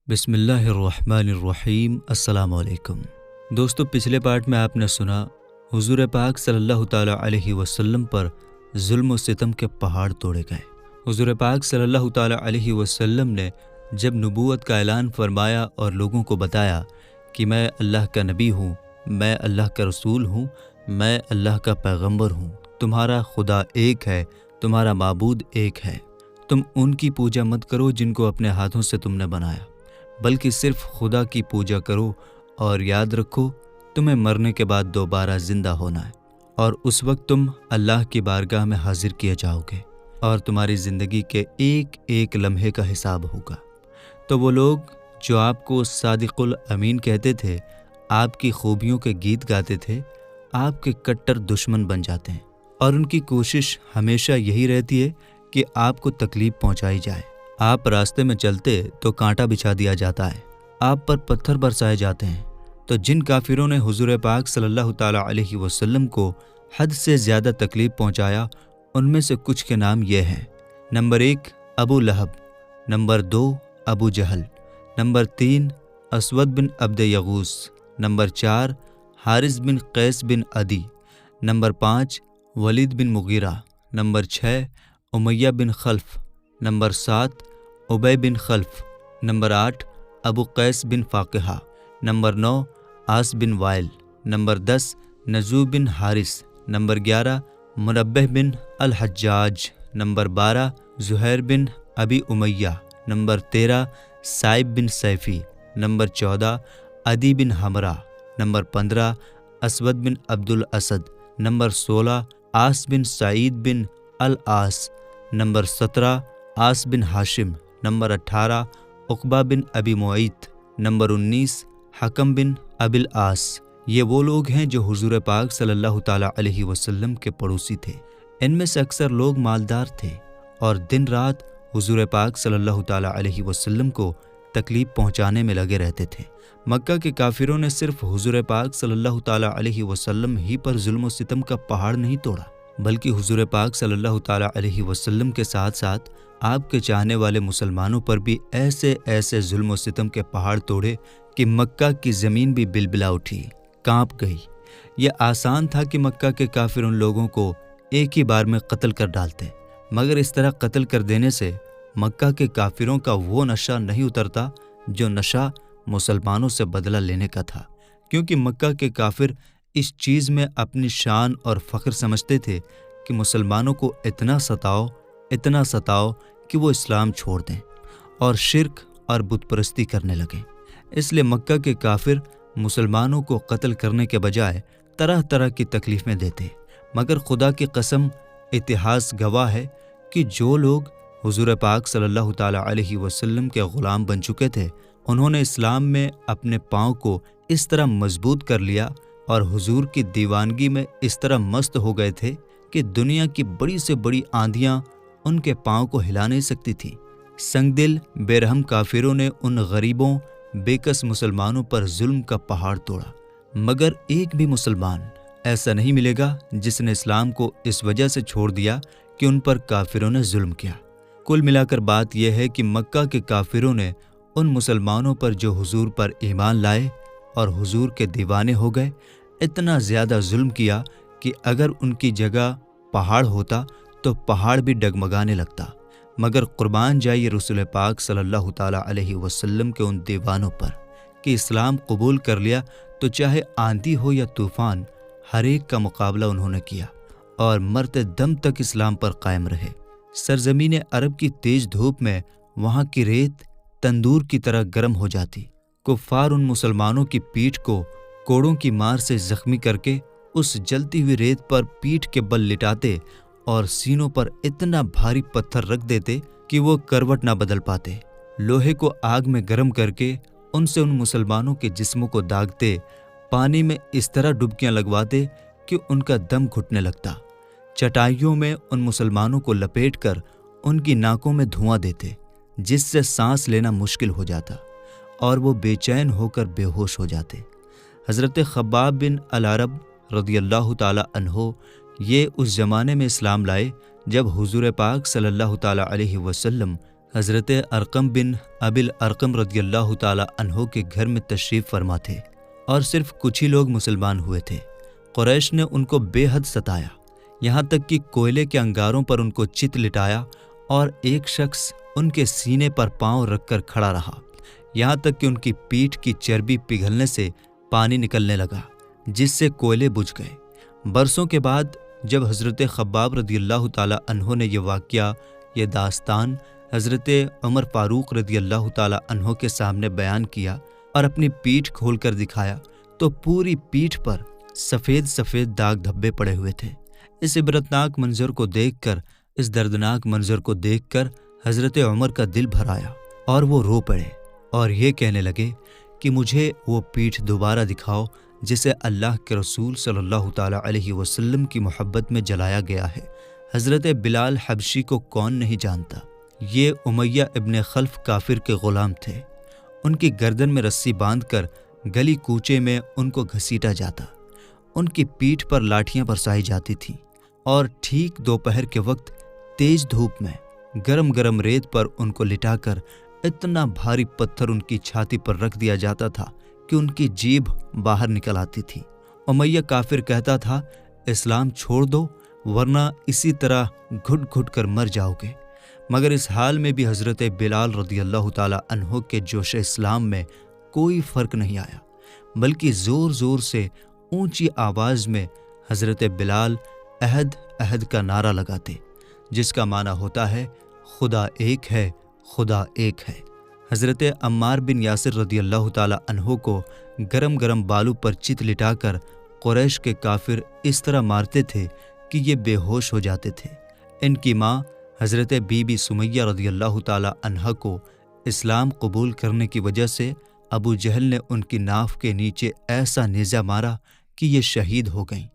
بسم اللہ الرحمن الرحیم۔ السلام علیکم دوستو، پچھلے پارٹ میں آپ نے سنا حضور پاک صلی اللہ تعالیٰ علیہ وسلم پر ظلم و ستم کے پہاڑ توڑے گئے۔ حضور پاک صلی اللہ تعالیٰ علیہ وسلم نے جب نبوت کا اعلان فرمایا اور لوگوں کو بتایا کہ میں اللہ کا نبی ہوں، میں اللہ کا رسول ہوں، میں اللہ کا پیغمبر ہوں، تمہارا خدا ایک ہے، تمہارا معبود ایک ہے، تم ان کی پوجا مت کرو جن کو اپنے ہاتھوں سے تم نے بنایا، بلکہ صرف خدا کی پوجا کرو، اور یاد رکھو تمہیں مرنے کے بعد دوبارہ زندہ ہونا ہے، اور اس وقت تم اللہ کی بارگاہ میں حاضر کیے جاؤ گے اور تمہاری زندگی کے ایک ایک لمحے کا حساب ہوگا۔ تو وہ لوگ جو آپ کو صادق الامین کہتے تھے، آپ کی خوبیوں کے گیت گاتے تھے، آپ کے کٹر دشمن بن جاتے ہیں، اور ان کی کوشش ہمیشہ یہی رہتی ہے کہ آپ کو تکلیف پہنچائی جائے۔ آپ راستے میں چلتے تو کانٹا بچھا دیا جاتا ہے، آپ پر پتھر برسائے جاتے ہیں۔ تو جن کافروں نے حضور پاک صلی اللہ تعالیٰ علیہ وسلم کو حد سے زیادہ تکلیف پہنچایا، ان میں سے کچھ کے نام یہ ہیں۔ نمبر 1 ابو لہب، نمبر 2 ابو جہل، نمبر 3 اسود بن عبد یغوث، نمبر 4 حارث بن قیس بن عدی، نمبر 5 ولید بن مغیرہ، نمبر 6 امیہ بن خلف، نمبر 7 ابی بن خلف، نمبر 8 ابو قیس بن فاقہہ، نمبر 9 عاص بن وائل، نمبر 10 نزو بن حارث، نمبر 11 منبہ بن الحجاج، نمبر 12 زہیر بن ابی امیہ، نمبر 13 سائب بن سیفی، نمبر 14 عدی بن حمرہ، نمبر 15 اسود بن عبد الاسد، نمبر 16 عاص بن سعید بن العاص، نمبر 17 عاص بن ہاشم، نمبر 18 عقبہ بن ابی معیط، نمبر 19 حکم بن ابی العاص۔ یہ وہ لوگ ہیں جو حضور پاک صلی اللہ تعالیٰ علیہ وسلم کے پڑوسی تھے۔ ان میں سے اکثر لوگ مالدار تھے اور دن رات حضور پاک صلی اللہ تعالیٰ علیہ وسلم کو تکلیف پہنچانے میں لگے رہتے تھے۔ مکہ کے کافروں نے صرف حضور پاک صلی اللہ تعالیٰ علیہ وسلم ہی پر ظلم و ستم کا پہاڑ نہیں توڑا، بلکہ حضور پاک صلی اللہ تعالیٰ علیہ وسلم کے ساتھ ساتھ آپ کے چاہنے والے مسلمانوں پر بھی ایسے ظلم و ستم کے پہاڑ توڑے کہ مکہ کی زمین بھی بلبلا اٹھی، کانپ گئی۔ یہ آسان تھا کہ مکہ کے کافر ان لوگوں کو ایک ہی بار میں قتل کر ڈالتے، مگر اس طرح قتل کر دینے سے مکہ کے کافروں کا وہ نشہ نہیں اترتا جو نشہ مسلمانوں سے بدلہ لینے کا تھا، کیونکہ مکہ کے کافر اس چیز میں اپنی شان اور فخر سمجھتے تھے کہ مسلمانوں کو اتنا ستاؤ کہ وہ اسلام چھوڑ دیں اور شرک اور بت پرستی کرنے لگیں۔ اس لیے مکہ کے کافر مسلمانوں کو قتل کرنے کے بجائے طرح طرح کی تکلیفیں دیتے، مگر خدا کی قسم اتہاس گواہ ہے کہ جو لوگ حضور پاک صلی اللہ تعالیٰ علیہ وسلم کے غلام بن چکے تھے، انہوں نے اسلام میں اپنے پاؤں کو اس طرح مضبوط کر لیا اور حضور کی دیوانگی میں اس طرح مست ہو گئے تھے کہ دنیا کی بڑی سے بڑی آندھیاں ان کے پاؤں کو ہلا نہیں سکتی تھی۔ سنگ دل بے رحم کافروں نے ان غریبوں بے کس مسلمانوں پر ظلم کا پہاڑ توڑا، مگر ایک بھی مسلمان ایسا نہیں ملے گا جس نے اسلام کو اس وجہ سے چھوڑ دیا کہ ان پر کافروں نے ظلم کیا۔ کل ملا کر بات یہ ہے کہ مکہ کے کافروں نے ان مسلمانوں پر جو حضور پر ایمان لائے اور حضور کے دیوانے ہو گئے، اتنا زیادہ ظلم کیا کہ اگر ان کی جگہ پہاڑ ہوتا تو پہاڑ بھی ڈگمگانے لگتا۔ مگر قربان جائیے رسول پاک صلی اللہ تعالیٰ علیہ وسلم کے ان دیوانوں پر کہ اسلام قبول کر لیا تو چاہے آندھی ہو یا طوفان، ہر ایک کا مقابلہ انہوں نے کیا اور مرتے دم تک اسلام پر قائم رہے۔ سرزمین عرب کی تیز دھوپ میں وہاں کی ریت تندور کی طرح گرم ہو جاتی۔ کفار ان مسلمانوں کی پیٹھ کو کوڑوں کی مار سے زخمی کر کے اس جلتی ہوئی ریت پر پیٹھ کے بل لٹاتے اور سینوں پر اتنا بھاری پتھر رکھ دیتے کہ وہ کروٹ نہ بدل پاتے۔ لوہے کو آگ میں گرم کر کے ان سے ان مسلمانوں کے جسموں کو داغتے، پانی میں اس طرح ڈبکیاں لگواتے کہ ان کا دم گھٹنے لگتا۔ چٹائیوں میں ان مسلمانوں کو لپیٹ کر ان کی ناکوں میں دھواں دیتے، جس سے سانس لینا مشکل ہو جاتا اور وہ بے چین ہو کر بے ہوش ہو جاتے۔ حضرت خباب بن العرب رضی اللہ تعالیٰ عنہ یہ اس زمانے میں اسلام لائے جب حضور پاک صلی اللہ تعالیٰ علیہ وسلم حضرت ارقم بن ابل ارقم رضی اللہ تعالیٰ عنہ کے گھر میں تشریف فرما تھے اور صرف کچھ ہی لوگ مسلمان ہوئے تھے۔ قریش نے ان کو بے حد ستایا، یہاں تک کہ کوئلے کے انگاروں پر ان کو چت لٹایا اور ایک شخص ان کے سینے پر پاؤں رکھ کر کھڑا رہا، یہاں تک کہ ان کی پیٹھ کی چربی پگھلنے سے پانی نکلنے لگا، جس سے کوئلے بجھ گئے۔ برسوں کے بعد جب حضرت خباب رضی اللہ تعالیٰ عنہ نے یہ واقعہ، یہ داستان حضرت عمر فاروق رضی اللہ تعالیٰ عنہ کے سامنے بیان کیا اور اپنی پیٹھ کھول کر دکھایا تو پوری پیٹھ پر سفید سفید داغ دھبے پڑے ہوئے تھے۔ اس عبرتناک منظر کو دیکھ کر، اس دردناک منظر کو دیکھ کر حضرت عمر کا دل بھر آیا اور وہ رو پڑے اور یہ کہنے لگے کہ مجھے وہ پیٹھ دوبارہ دکھاؤ جسے اللہ کے رسول صلی اللہ تعالیٰ علیہ وسلم کی محبت میں جلایا گیا ہے۔ حضرت بلال حبشی کو کون نہیں جانتا؟ یہ امیہ ابن خلف کافر کے غلام تھے۔ ان کی گردن میں رسی باندھ کر گلی کوچے میں ان کو گھسیٹا جاتا، ان کی پیٹھ پر لاٹھیاں برسائی جاتی تھیں اور ٹھیک دوپہر کے وقت تیز دھوپ میں گرم گرم ریت پر ان کو لٹا کر اتنا بھاری پتھر ان کی چھاتی پر رکھ دیا جاتا تھا کہ ان کی جیبھ باہر نکل آتی تھی۔ امیہ کافر کہتا تھا، اسلام چھوڑ دو ورنہ اسی طرح گھٹ گھٹ کر مر جاؤ گے، مگر اس حال میں بھی حضرت بلال رضی اللہ تعالیٰ عنہ کے جوش اسلام میں کوئی فرق نہیں آیا، بلکہ زور زور سے اونچی آواز میں حضرت بلال عہد عہد کا نعرہ لگاتے، جس کا معنی ہوتا ہے خدا ایک ہے، خدا ایک ہے۔ حضرت عمار بن یاسر رضی اللہ تعالیٰ عنہ کو گرم گرم بالو پر چت لٹا کر قریش کے کافر اس طرح مارتے تھے کہ یہ بے ہوش ہو جاتے تھے۔ ان کی ماں حضرت بی بی سمیہ رضی اللہ تعالیٰ عنہ کو اسلام قبول کرنے کی وجہ سے ابو جہل نے ان کی ناف کے نیچے ایسا نیزہ مارا کہ یہ شہید ہو گئیں۔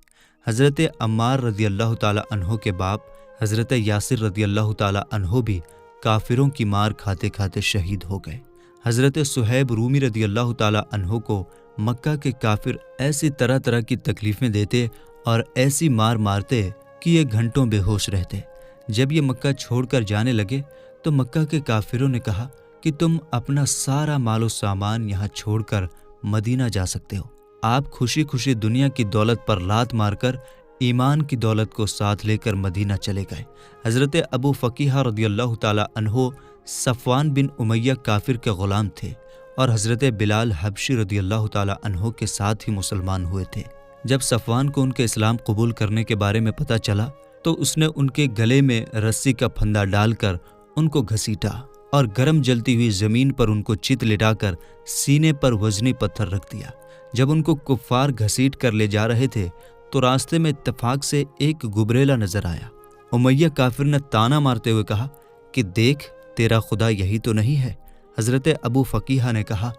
حضرت عمار رضی اللہ تعالیٰ عنہ کے باپ حضرت یاسر رضی اللہ تعالیٰ عنہ بھی کافروں کی مار کھاتے کھاتے شہید ہو گئے۔ حضرت صہیب رومی رضی اللہ تعالیٰ عنہ کو مکہ کے کافر ایسی طرح طرح کی تکلیفیں دیتے اور ایسی مار مارتے کہ یہ گھنٹوں بے ہوش رہتے۔ جب یہ مکہ چھوڑ کر جانے لگے تو مکہ کے کافروں نے کہا کہ تم اپنا سارا مال و سامان یہاں چھوڑ کر مدینہ جا سکتے ہو۔ آپ خوشی خوشی دنیا کی دولت پر لات مار کر ایمان کی دولت کو ساتھ لے کر مدینہ چلے گئے۔ حضرت ابو فقیہ رضی اللہ تعالیٰ عنہ صفوان بن امیہ کافر کے غلام تھے اور حضرت بلال حبشی رضی اللہ تعالیٰ عنہ کے ساتھ ہی مسلمان ہوئے تھے۔ جب صفوان کو ان کے اسلام قبول کرنے کے بارے میں پتہ چلا تو اس نے ان کے گلے میں رسی کا پھندا ڈال کر ان کو گھسیٹا اور گرم جلتی ہوئی زمین پر ان کو چت لٹا کر سینے پر وزنی پتھر رکھ دیا۔ جب ان کو کفار گھسیٹ کر لے جا رہے تھے تو راستے میں اتفاق سے ایک گبریلا نظر آیا۔ امیہ کافر نے تانا مارتے ہوئے کہا کہ دیکھ، تیرا خدا یہی تو نہیں ہے؟ حضرت ابو فقیہ نے کہا،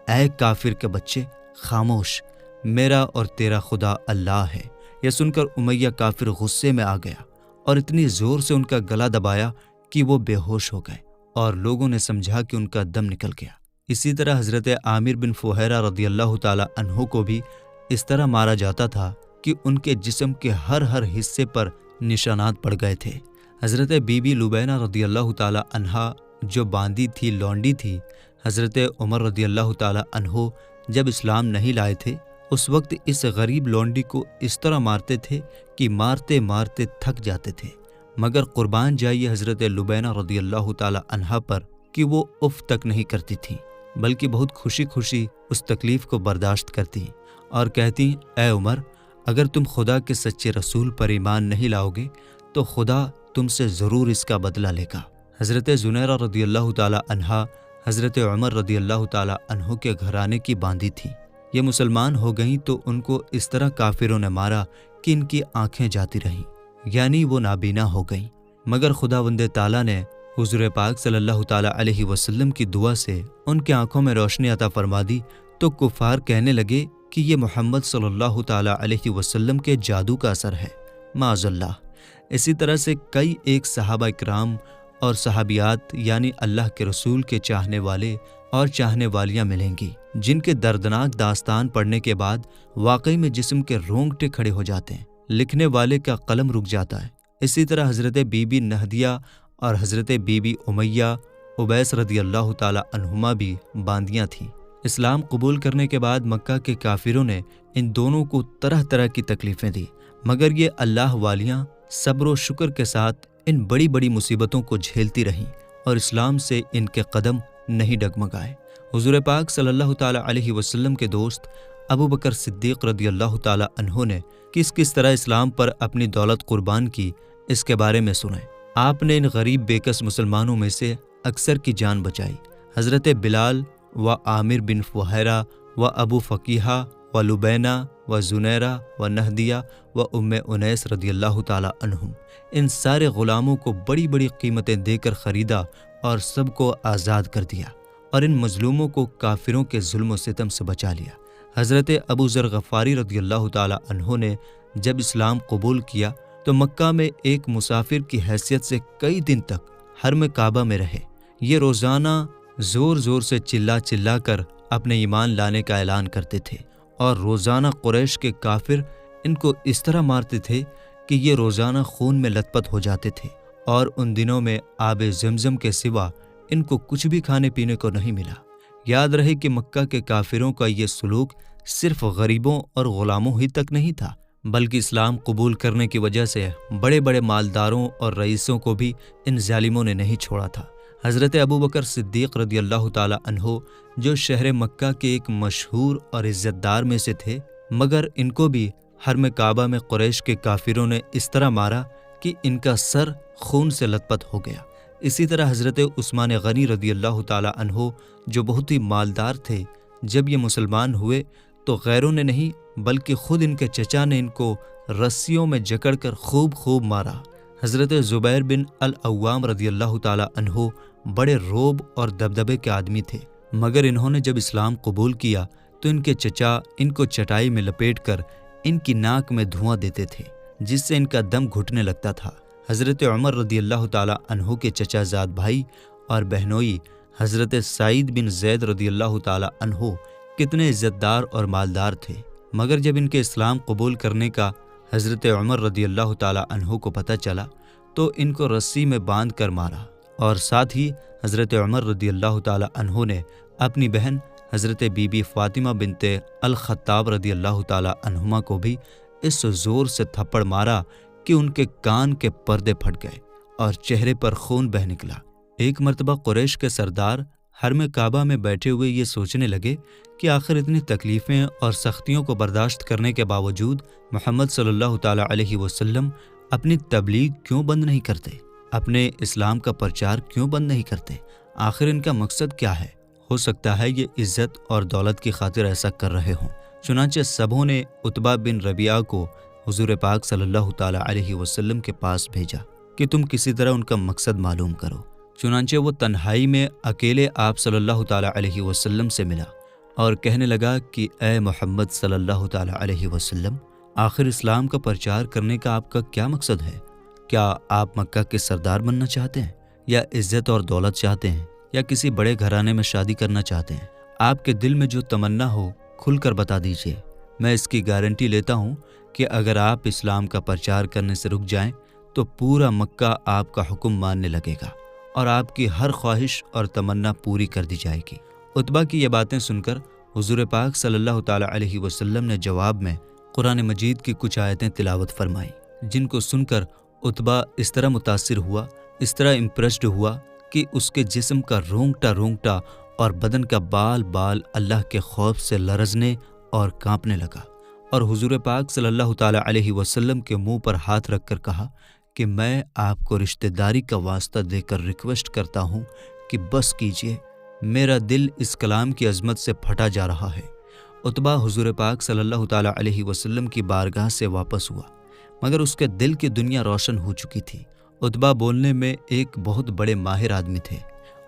اے کافر کے بچے، خاموش، میرا اور تیرا خدا اللہ ہے۔ یہ سن کر امیہ کافر غصے میں آ گیا اور اتنی زور سے ان کا گلا دبایا کہ وہ بے ہوش ہو گئے اور لوگوں نے سمجھا کہ ان کا دم نکل گیا۔ اسی طرح حضرت عامر بن فہیرہ رضی اللہ تعالیٰ عنہ کو بھی اس طرح مارا جاتا تھا کہ ان کے جسم کے ہر حصے پر نشانات پڑ گئے تھے۔ حضرت بی بی لبینہ رضی اللہ تعالیٰ عنہا جو باندی تھی، لونڈی تھی، حضرت عمر رضی اللہ تعالیٰ عنہ جب اسلام نہیں لائے تھے اس وقت اس غریب لونڈی کو اس طرح مارتے تھے کہ مارتے مارتے تھک جاتے تھے، مگر قربان جائیے حضرت لبینہ رضی اللہ تعالیٰ عنہا پر کہ وہ اف تک نہیں کرتی تھیں، بلکہ بہت خوشی خوشی اس تکلیف کو برداشت کرتی اور کہتی، اے عمر، اگر تم خدا کے سچے رسول پر ایمان نہیں لاؤ گے تو خدا تم سے ضرور اس کا بدلہ لے گا۔ حضرت زنیرہ رضی اللہ تعالیٰ عنہا حضرت عمر رضی اللہ تعالیٰ عنہ کے گھرانے کی باندی تھی۔ یہ مسلمان ہو گئیں تو ان کو اس طرح کافروں نے مارا کہ ان کی آنکھیں جاتی رہیں، یعنی وہ نابینا ہو گئیں، مگر خداوند تعالیٰ نے حضور پاک صلی اللہ تعالیٰ علیہ وسلم کی دعا سے ان کی آنکھوں میں روشنی عطا فرما دی تو کفار کہنے لگے کہ یہ محمد صلی اللہ تعالیٰ علیہ وسلم کے جادو کا اثر ہے، معاذ اللہ۔ اسی طرح سے کئی ایک صحابہ اکرام اور صحابیات یعنی اللہ کے رسول کے چاہنے والے اور چاہنے والیاں ملیں گی جن کے دردناک داستان پڑھنے کے بعد واقعی میں جسم کے رونگٹے کھڑے ہو جاتے ہیں، لکھنے والے کا قلم رک جاتا ہے۔ اسی طرح حضرت بی بی نہدیہ اور حضرت بی بی امیہ اویس رضی اللہ تعالی عنہما بھی باندیاں تھیں۔ اسلام قبول کرنے کے بعد مکہ کے کافروں نے ان دونوں کو طرح طرح کی تکلیفیں دی، مگر یہ اللہ والیاں صبر و شکر کے ساتھ ان بڑی بڑی مصیبتوں کو جھیلتی رہیں اور اسلام سے ان کے قدم نہیں ڈگمگائے۔ حضور پاک صلی اللہ تعالی علیہ وسلم کے دوست ابو بکر صدیق رضی اللہ تعالی عنہ نے کس طرح اسلام پر اپنی دولت قربان کی، اس کے بارے میں سنیں۔ آپ نے ان غریب بےکس مسلمانوں میں سے اکثر کی جان بچائی۔ حضرت بلال و عامر بن فہیرہ و ابو فقیہہ و لبینہ و زنیرہ و نہدیہ و ام انیس رضی اللہ تعالی عنہم، ان سارے غلاموں کو بڑی بڑی قیمتیں دے کر خریدا اور سب کو آزاد کر دیا، اور ان مظلوموں کو کافروں کے ظلم و ستم سے بچا لیا۔ حضرت ابو ذر غفاری رضی اللہ تعالی عنہ نے جب اسلام قبول کیا تو مکہ میں ایک مسافر کی حیثیت سے کئی دن تک حرم کعبہ میں رہے۔ یہ روزانہ زور زور سے چلا کر اپنے ایمان لانے کا اعلان کرتے تھے، اور روزانہ قریش کے کافر ان کو اس طرح مارتے تھے کہ یہ روزانہ خون میں لت پت ہو جاتے تھے، اور ان دنوں میں آب زمزم کے سوا ان کو کچھ بھی کھانے پینے کو نہیں ملا۔ یاد رہے کہ مکہ کے کافروں کا یہ سلوک صرف غریبوں اور غلاموں ہی تک نہیں تھا، بلکہ اسلام قبول کرنے کی وجہ سے بڑے بڑے مالداروں اور رئیسوں کو بھی ان ظالموں نے نہیں چھوڑا تھا۔ حضرت ابو بکر صدیق رضی اللہ تعالی عنہ جو شہر مکہ کے ایک مشہور اور عزت دار میں سے تھے، مگر ان کو بھی حرم کعبہ میں قریش کے کافروں نے اس طرح مارا کہ ان کا سر خون سے لت پت ہو گیا۔ اسی طرح حضرت عثمان غنی رضی اللہ تعالی عنہ جو بہت ہی مالدار تھے، جب یہ مسلمان ہوئے تو غیروں نے نہیں بلکہ خود ان کے چچا نے ان کو رسیوں میں جکڑ کر خوب مارا۔ حضرت زبیر بن العوام رضی اللہ تعالی عنہ بڑے روب اور دبدبے کے آدمی تھے، مگر انہوں نے جب اسلام قبول کیا تو ان کے چچا ان کو چٹائی میں لپیٹ کر ان کی ناک میں دھواں دیتے تھے، جس سے ان کا دم گھٹنے لگتا تھا۔ حضرت عمر رضی اللہ تعالی عنہ کے چچا زاد بھائی اور بہنوئی حضرت سعید بن زید رضی اللہ تعالی عنہ کتنے عزت دار اور مالدار تھے، مگر جب ان کے اسلام قبول کرنے کا حضرت عمر رضی اللہ تعالی عنہ کو پتہ چلا تو ان کو رسی میں باندھ کر مارا، اور ساتھ ہی حضرت عمر رضی اللہ تعالی عنہ نے اپنی بہن حضرت بی بی فاطمہ بنت الخطاب رضی اللہ تعالی عنہما کو بھی اس زور سے تھپڑ مارا کہ ان کے کان کے پردے پھٹ گئے اور چہرے پر خون بہہ نکلا۔ ایک مرتبہ قریش کے سردار حرم کعبہ میں بیٹھے ہوئے یہ سوچنے لگے کہ آخر اتنی تکلیفیں اور سختیوں کو برداشت کرنے کے باوجود محمد صلی اللہ تعالی علیہ وسلم اپنی تبلیغ کیوں بند نہیں کرتے، اپنے اسلام کا پرچار کیوں بند نہیں کرتے؟ آخر ان کا مقصد کیا ہے؟ ہو سکتا ہے یہ عزت اور دولت کی خاطر ایسا کر رہے ہوں۔ چنانچہ سبھوں نے عتبہ بن ربیعہ کو حضور پاک صلی اللہ تعالی علیہ وسلم کے پاس بھیجا کہ تم کسی طرح ان کا مقصد معلوم کرو۔ چنانچہ وہ تنہائی میں اکیلے آپ صلی اللہ تعالی علیہ وسلم سے ملا اور کہنے لگا کہ اے محمد صلی اللہ تعالی علیہ وسلم، آخر اسلام کا پرچار کرنے کا آپ کا کیا مقصد ہے؟ کیا آپ مکہ کے سردار بننا چاہتے ہیں، یا عزت اور دولت چاہتے ہیں، یا کسی بڑے گھرانے میں شادی کرنا چاہتے ہیں؟ آپ کے دل میں جو تمنا ہو کھل کر بتا دیجیے۔ میں اس کی گارنٹی لیتا ہوں کہ اگر آپ اسلام کا پرچار کرنے سے رک جائیں تو پورا مکہ آپ کا حکم ماننے لگے گا اور آپ کی ہر خواہش اور تمنا پوری کر دی جائے گی۔ عتبہ کی یہ باتیں سن کر حضور پاک صلی اللہ تعالی علیہ وسلم نے جواب میں قرآن مجید کی کچھ آیتیں تلاوت فرمائیں، جن کو سن کر عتبہ اس طرح متاثر ہوا، اس طرح امپریسڈ ہوا کہ اس کے جسم کا رونگٹا اور بدن کا بال اللہ کے خوف سے لرزنے اور کانپنے لگا، اور حضور پاک صلی اللہ تعالی علیہ وسلم کے منہ پر ہاتھ رکھ کر کہا کہ میں آپ کو رشتہ داری کا واسطہ دے کر ریکویسٹ کرتا ہوں کہ بس کیجئے، میرا دل اس کلام کی عظمت سے پھٹا جا رہا ہے۔ عتبہ حضور پاک صلی اللہ تعالی علیہ وسلم کی بارگاہ سے واپس ہوا، مگر اس کے دل کی دنیا روشن ہو چکی تھی۔ عتبہ بولنے میں ایک بہت بڑے ماہر آدمی تھے۔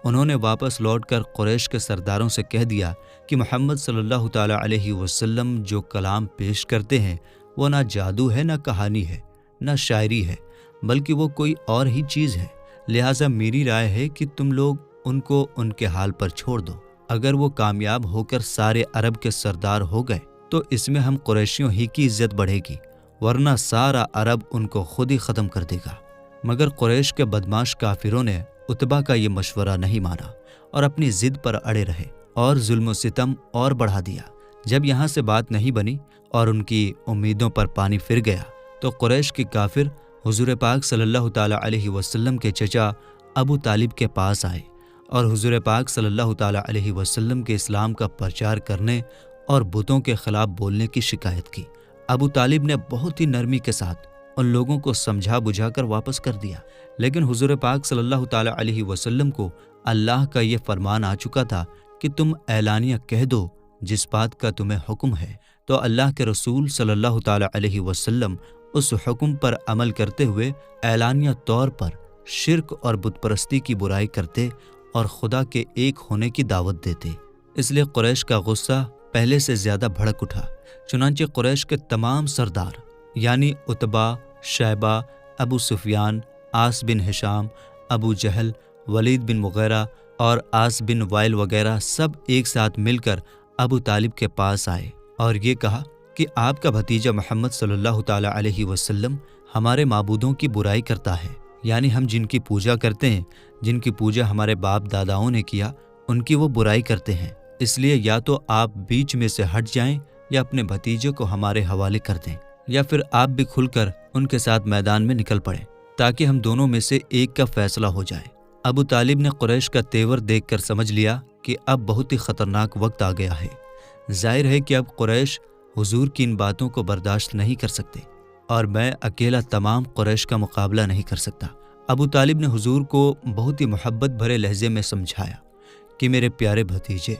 انہوں نے واپس لوٹ کر قریش کے سرداروں سے کہہ دیا کہ محمد صلی اللہ تعالی علیہ وسلم جو کلام پیش کرتے ہیں وہ نہ جادو ہے، نہ کہانی ہے، نہ شاعری ہے، بلکہ وہ کوئی اور ہی چیز ہے۔ لہٰذا میری رائے ہے کہ تم لوگ ان کو ان کے حال پر چھوڑ دو۔ اگر وہ کامیاب ہو کر سارے عرب کے سردار ہو گئے تو اس میں ہم قریشیوں ہی کی عزت بڑھے گی، ورنہ سارا عرب ان کو خود ہی ختم کر دے گا۔ مگر قریش کے بدماش کافروں نے اتبا کا یہ مشورہ نہیں مانا اور اپنی ضد پر اڑے رہے اور ظلم و ستم اور بڑھا دیا۔ جب یہاں سے بات نہیں بنی اور ان کی امیدوں پر پانی پھر گیا تو قریش کے کافر حضور پاک صلی اللہ تعالیٰ علیہ وسلم کے چچا ابو طالب کے پاس آئے اور حضور پاک صلی اللہ تعالیٰ علیہ وسلم کے اسلام کا پرچار کرنے اور بتوں کے خلاف بولنے کی شکایت کی۔ ابو طالب نے بہت ہی نرمی کے ساتھ ان لوگوں کو سمجھا بجھا کر واپس کر دیا، لیکن حضور پاک صلی اللہ تعالیٰ علیہ وسلم کو اللہ کا یہ فرمان آ چکا تھا کہ تم اعلانیہ کہہ دو جس بات کا تمہیں حکم ہے، تو اللہ کے رسول صلی اللہ تعالیٰ علیہ وسلم اس حکم پر عمل کرتے ہوئے اعلانیہ طور پر شرک اور بت پرستی کی برائی کرتے اور خدا کے ایک ہونے کی دعوت دیتے۔ اس لیے قریش کا غصہ پہلے سے زیادہ بھڑک اٹھا۔ چنانچہ قریش کے تمام سردار یعنی اتبا، شیبہ، ابو سفیان، عاص بن ہشام، ابو جہل، ولید بن مغیرہ اور عاص بن وائل وغیرہ سب ایک ساتھ مل کر ابو طالب کے پاس آئے اور یہ کہا کہ آپ کا بھتیجا محمد صلی اللہ تعالیٰ علیہ وسلم ہمارے معبودوں کی برائی کرتا ہے، یعنی ہم جن کی پوجا کرتے ہیں، جن کی پوجا ہمارے باپ داداؤں نے کیا، ان کی وہ برائی کرتے ہیں۔ اس لیے یا تو آپ بیچ میں سے ہٹ جائیں یا اپنے بھتیجے کو ہمارے حوالے کر دیں، یا پھر آپ بھی کھل کر ان کے ساتھ میدان میں نکل پڑیں تاکہ ہم دونوں میں سے ایک کا فیصلہ ہو جائے۔ ابو طالب نے قریش کا تیور دیکھ کر سمجھ لیا کہ اب بہت ہی خطرناک وقت آ گیا ہے۔ ظاہر ہے کہ اب قریش حضور کی ان باتوں کو برداشت نہیں کر سکتے اور میں اکیلا تمام قریش کا مقابلہ نہیں کر سکتا۔ ابو طالب نے حضور کو بہت ہی محبت بھرے لہجے میں سمجھایا کہ میرے پیارے بھتیجے،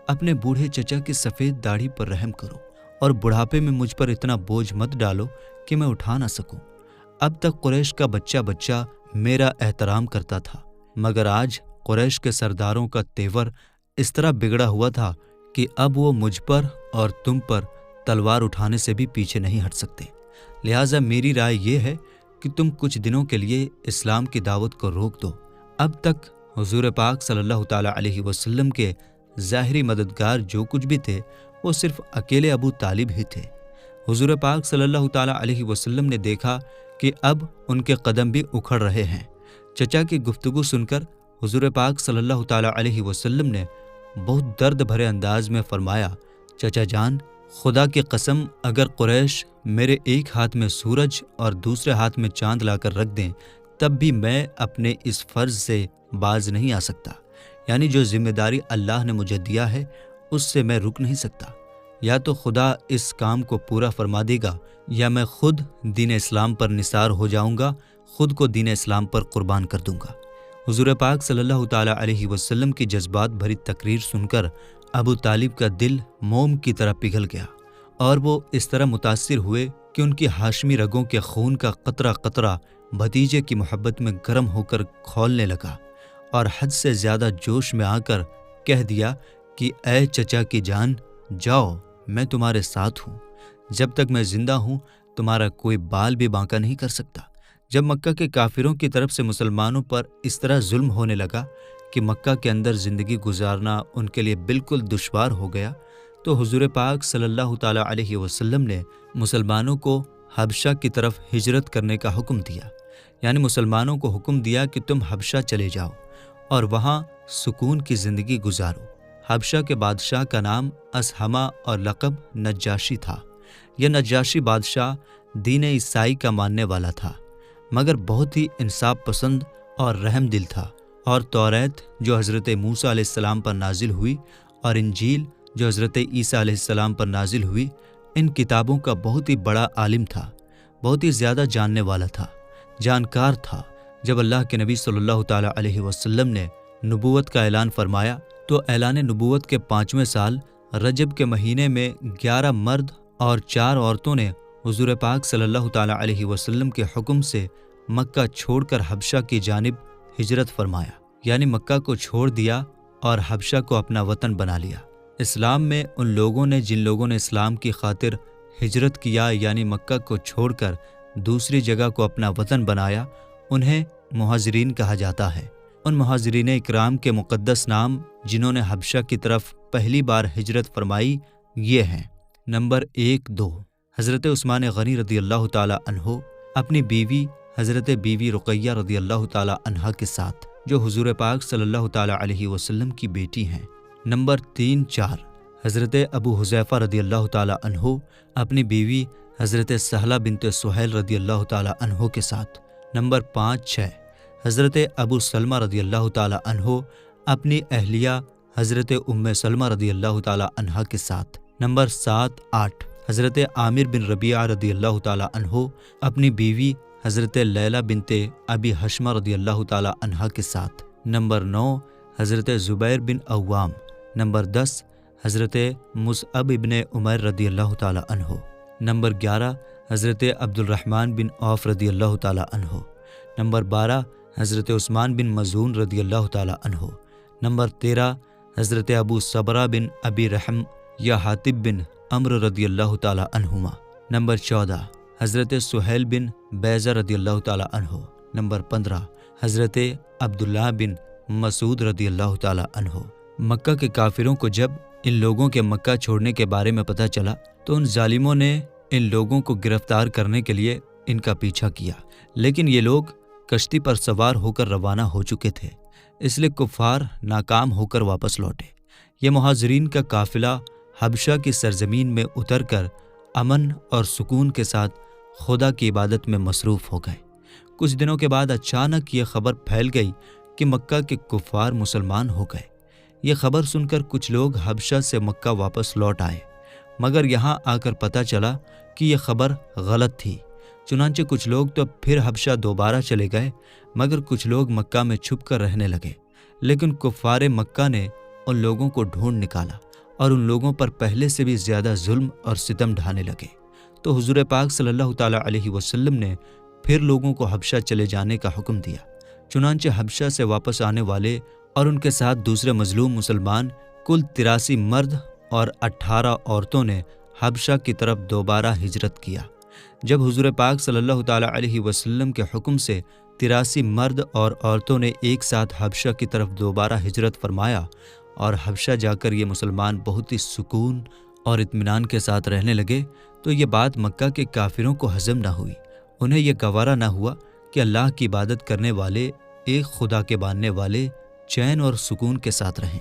اپنے بوڑھے چچا کی سفید داڑھی پر رحم کرو اور بڑھاپے میں مجھ پر اتنا بوجھ مت ڈالو کہ میں اٹھا نہ سکوں۔ اب تک قریش کا بچہ بچہ میرا احترام کرتا تھا، مگر آج قریش کے سرداروں کا تیور اس طرح بگڑا ہوا تھا کہ اب وہ مجھ پر اور تم پر تلوار اٹھانے سے بھی پیچھے نہیں ہٹ سکتے۔ لہٰذا میری رائے یہ ہے کہ تم کچھ دنوں کے لیے اسلام کی دعوت کو روک دو۔ اب تک حضور پاک صلی اللہ تعالیٰ علیہ وسلم کے ظاہری مددگار جو کچھ بھی تھے وہ صرف اکیلے ابو طالب ہی تھے۔ حضور پاک صلی اللہ تعالیٰ علیہ وسلم نے دیکھا کہ اب ان کے قدم بھی اکھڑ رہے ہیں۔ چچا کی گفتگو سن کر حضور پاک صلی اللہ تعالیٰ علیہ وسلم نے بہت درد بھرے انداز میں فرمایا، چچا جان، خدا کی قسم اگر قریش میرے ایک ہاتھ میں سورج اور دوسرے ہاتھ میں چاند لا کر رکھ دیں تب بھی میں اپنے اس فرض سے باز نہیں آ سکتا، یعنی جو ذمہ داری اللہ نے مجھے دیا ہے اس سے میں رک نہیں سکتا۔ یا تو خدا اس کام کو پورا فرما دے گا یا میں خود دین اسلام پر نثار ہو جاؤں گا، خود کو دین اسلام پر قربان کر دوں گا۔ حضور پاک صلی اللہ تعالیٰ علیہ وسلم کی جذبات بھری تقریر سن کر ابو طالب کا دل موم کی طرح پگھل گیا اور وہ اس طرح متاثر ہوئے کہ ان کی ہاشمی رگوں کے خون کا قطرہ قطرہ بھتیجے کی محبت میں گرم ہو کر کھولنے لگا اور حد سے زیادہ جوش میں آ کر کہہ دیا کہ اے چچا کی جان، جاؤ، میں تمہارے ساتھ ہوں۔ جب تک میں زندہ ہوں تمہارا کوئی بال بھی بانکا نہیں کر سکتا۔ جب مکہ کے کافروں کی طرف سے مسلمانوں پر اس طرح ظلم ہونے لگا کہ مکہ کے اندر زندگی گزارنا ان کے لیے بالکل دشوار ہو گیا تو حضور پاک صلی اللہ تعالیٰ علیہ وسلم نے مسلمانوں کو حبشہ کی طرف ہجرت کرنے کا حکم دیا، یعنی مسلمانوں کو حکم دیا کہ تم حبشہ چلے جاؤ اور وہاں سکون کی زندگی گزارو۔ حبشہ کے بادشاہ کا نام اسہمہ اور لقب نجاشی تھا۔ یہ نجاشی بادشاہ دین عیسائی کا ماننے والا تھا، مگر بہت ہی انصاف پسند اور رحم دل تھا، اور توریت جو حضرت موسیٰ علیہ السلام پر نازل ہوئی اور انجیل جو حضرت عیسیٰ علیہ السلام پر نازل ہوئی، ان کتابوں کا بہت ہی بڑا عالم تھا، بہت ہی زیادہ جاننے والا تھا، جانکار تھا۔ جب اللہ کے نبی صلی اللہ تعالیٰ علیہ وسلم نے نبوت کا اعلان فرمایا تو اعلان نبوت کے 5ویں سال رجب کے مہینے میں 11 مرد اور 4 عورتوں نے حضور پاک صلی اللہ تعالیٰ علیہ وسلم کے حکم سے مکہ چھوڑ کر حبشہ کی جانب ہجرت فرمایا، یعنی مکہ کو چھوڑ دیا اور حبشہ کو اپنا وطن بنا لیا۔ اسلام میں ان لوگوں نے جن لوگوں نے اسلام کی خاطر ہجرت کیا، یعنی مکہ کو چھوڑ کر دوسری جگہ کو اپنا وطن بنایا، انہیں مہاجرین کہا جاتا ہے۔ ان مہاجرین اکرام کے مقدس نام جنہوں نے حبشہ کی طرف پہلی بار ہجرت فرمائی یہ ہیں۔ نمبر 1-2 حضرت عثمان غنی رضی اللہ تعالیٰ عنہ اپنی بیوی حضرت بیوی رقیہ رضی اللہ تعالیٰ عنہا کے ساتھ۔ جو حضور پاک صلی اللہ تعالیٰ علیہ وسلم کی بیٹی ہیں۔ نمبر 3-4 حضرت ابو حذیفہ رضی اللہ تعالیٰ عنہ اپنی بیوی حضرت سہلہ بنت سہیل رضی اللہ تعالیٰ عنہ کے ساتھ۔ نمبر 5-6 حضرت ابو سلمہ رضی اللہ تعالیٰ عنہ اپنی اہلیہ حضرت ام سلمہ رضی اللہ تعالیٰ عنہ کے ساتھ۔ نمبر 7-8 حضرت عامر بن ربیعہ رضی اللہ تعالیٰ عنہ اپنی بیوی حضرت لیلہ بنت ابی حشمہ رضی اللہ تعالیٰ عنہ کے ساتھ۔ نمبر 9 حضرت زبیر بن عوام۔ نمبر 10 حضرت مصعب بن عمیر رضی اللہ تعالیٰ عنہ۔ نمبر 11 حضرت عبد الرحمن بن عوف رضی اللہ تعالیٰ عنہ۔ نمبر 12 حضرت عثمان بن مظعون رضی اللہ تعالیٰ عنہ۔ نمبر 13 حضرت ابو صبرہ بن ابی رحم یا حاتب بن عمرو رضی اللہ تعالیٰ عنہما۔ نمبر 14 حضرت سہیل بن بیضہ رضی اللہ تعالیٰ عنہ۔ نمبر 15 حضرت عبداللہ بن مسعود رضی اللہ تعالیٰ عنہ۔ مکہ کے کافروں کو جب ان لوگوں کے مکہ چھوڑنے کے بارے میں پتہ چلا تو ان ظالموں نے ان لوگوں کو گرفتار کرنے کے لیے ان کا پیچھا کیا، لیکن یہ لوگ کشتی پر سوار ہو کر روانہ ہو چکے تھے، اس لیے کفار ناکام ہو کر واپس لوٹے۔ یہ مہاجرین کا قافلہ حبشہ کی سرزمین میں اتر کر امن اور سکون کے ساتھ خدا کی عبادت میں مصروف ہو گئے۔ کچھ دنوں کے بعد اچانک یہ خبر پھیل گئی کہ مکہ کے کفار مسلمان ہو گئے۔ یہ خبر سن کر کچھ لوگ حبشہ سے مکہ واپس لوٹ آئے، مگر یہاں آ کر پتہ چلا کہ یہ خبر غلط تھی۔ چنانچہ کچھ لوگ تو پھر حبشہ دوبارہ چلے گئے، مگر کچھ لوگ مکہ میں چھپ کر رہنے لگے۔ لیکن کفار مکہ نے ان لوگوں کو ڈھونڈ نکالا اور ان لوگوں پر پہلے سے بھی زیادہ ظلم اور ستم ڈھانے لگے۔ تو حضور پاک صلی اللہ تعالیٰ علیہ وسلم نے پھر لوگوں کو حبشہ چلے جانے کا حکم دیا۔ چنانچہ حبشہ سے واپس آنے والے اور ان کے ساتھ دوسرے مظلوم مسلمان کل 83 مرد اور 18 عورتوں نے حبشہ کی طرف دوبارہ ہجرت کیا۔ جب حضور پاک صلی اللہ تعالیٰ علیہ وسلم کے حکم سے 83 مرد اور عورتوں نے ایک ساتھ حبشہ کی طرف دوبارہ ہجرت فرمایا اور حبشہ جا کر یہ مسلمان بہت ہی سکون اور اطمینان کے ساتھ رہنے لگے، تو یہ بات مکہ کے کافروں کو ہضم نہ ہوئی۔ انہیں یہ گوارا نہ ہوا کہ اللہ کی عبادت کرنے والے، ایک خدا کے ماننے والے چین اور سکون کے ساتھ رہیں۔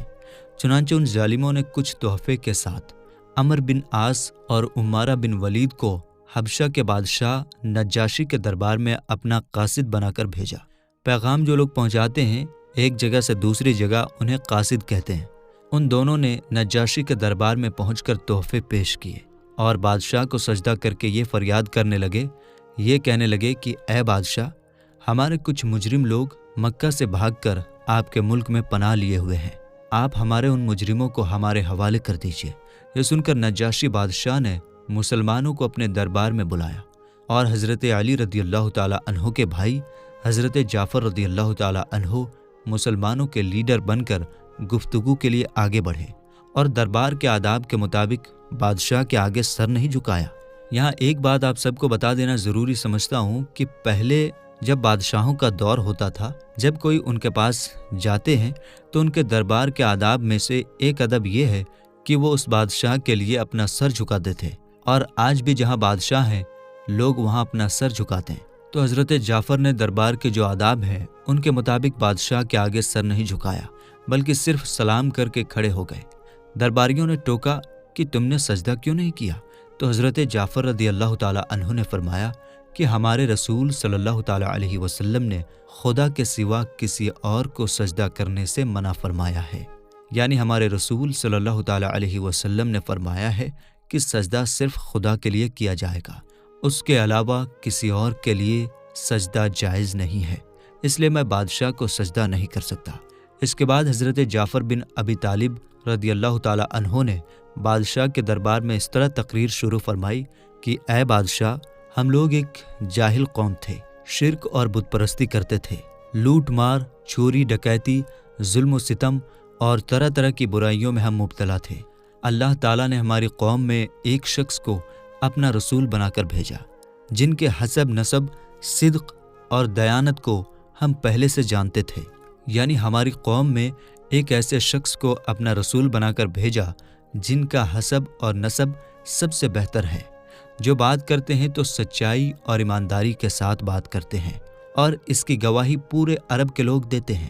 چنانچہ ان ظالموں نے کچھ تحفے کے ساتھ عمر بن عاص اور عمارہ بن ولید کو حبشہ کے بادشاہ نجاشی کے دربار میں اپنا قاصد بنا کر بھیجا۔ پیغام جو لوگ پہنچاتے ہیں ایک جگہ سے دوسری جگہ انہیں قاصد کہتے ہیں۔ ان دونوں نے نجاشی کے دربار میں پہنچ کر تحفے پیش کیے اور بادشاہ کو سجدہ کر کے یہ فریاد کرنے لگے، یہ کہنے لگے کہ اے بادشاہ، ہمارے کچھ مجرم لوگ مکہ سے بھاگ کر آپ کے ملک میں پناہ لیے ہوئے ہیں، آپ ہمارے ان مجرموں کو ہمارے حوالے کر دیجیے۔ یہ سن کر نجاشی بادشاہ نے مسلمانوں کو اپنے دربار میں بلایا اور حضرت علی رضی اللہ تعالیٰ عنہ کے بھائی حضرت جعفر رضی اللہ تعالیٰ عنہ مسلمانوں کے لیڈر بن کر گفتگو کے لیے آگے بڑھے اور دربار کے آداب کے مطابق بادشاہ کے آگے سر نہیں جھکایا۔ یہاں ایک بات آپ سب کو بتا دینا ضروری سمجھتا ہوں کہ پہلے جب بادشاہوں کا دور ہوتا تھا، جب کوئی ان کے پاس جاتے ہیں تو ان کے دربار کے آداب میں سے ایک ادب یہ ہے کہ وہ اس بادشاہ کے لیے اپنا سر جھکاتے تھے، اور آج بھی جہاں بادشاہ ہیں لوگ وہاں اپنا سر جھکاتے ہیں۔ تو حضرت جعفر نے دربار کے جو آداب ہیں ان کے مطابق بادشاہ کے آگے سر نہیں جھکایا، بلکہ صرف سلام کر کے کھڑے ہو گئے۔ درباریوں نے ٹوکا کہ تم نے سجدہ کیوں نہیں کیا؟ تو حضرت جعفر رضی اللہ تعالیٰ عنہ نے فرمایا کہ ہمارے رسول صلی اللہ تعالیٰ علیہ وسلم نے خدا کے سوا کسی اور کو سجدہ کرنے سے منع فرمایا ہے۔ یعنی ہمارے رسول صلی اللہ تعالیٰ علیہ وسلم نے فرمایا ہے کہ سجدہ صرف خدا کے لیے کیا جائے گا، اس کے علاوہ کسی اور کے لیے سجدہ جائز نہیں ہے، اس لیے میں بادشاہ کو سجدہ نہیں کر سکتا۔ اس کے بعد حضرت جعفر بن ابی طالب رضی اللہ تعالیٰ عنہ نے بادشاہ کے دربار میں اس طرح تقریر شروع فرمائی کہ اے بادشاہ، ہم لوگ ایک جاہل قوم تھے، شرک اور بت پرستی کرتے تھے، لوٹ مار، چوری ڈکیتی، ظلم و ستم اور طرح طرح کی برائیوں میں ہم مبتلا تھے۔ اللہ تعالیٰ نے ہماری قوم میں ایک شخص کو اپنا رسول بنا کر بھیجا جن کے حسب نسب، صدق اور دیانت کو ہم پہلے سے جانتے تھے۔ یعنی ہماری قوم میں ایک ایسے شخص کو اپنا رسول بنا کر بھیجا جن کا حسب اور نسب سب سے بہتر ہے، جو بات کرتے ہیں تو سچائی اور ایمانداری کے ساتھ بات کرتے ہیں، اور اس کی گواہی پورے عرب کے لوگ دیتے ہیں،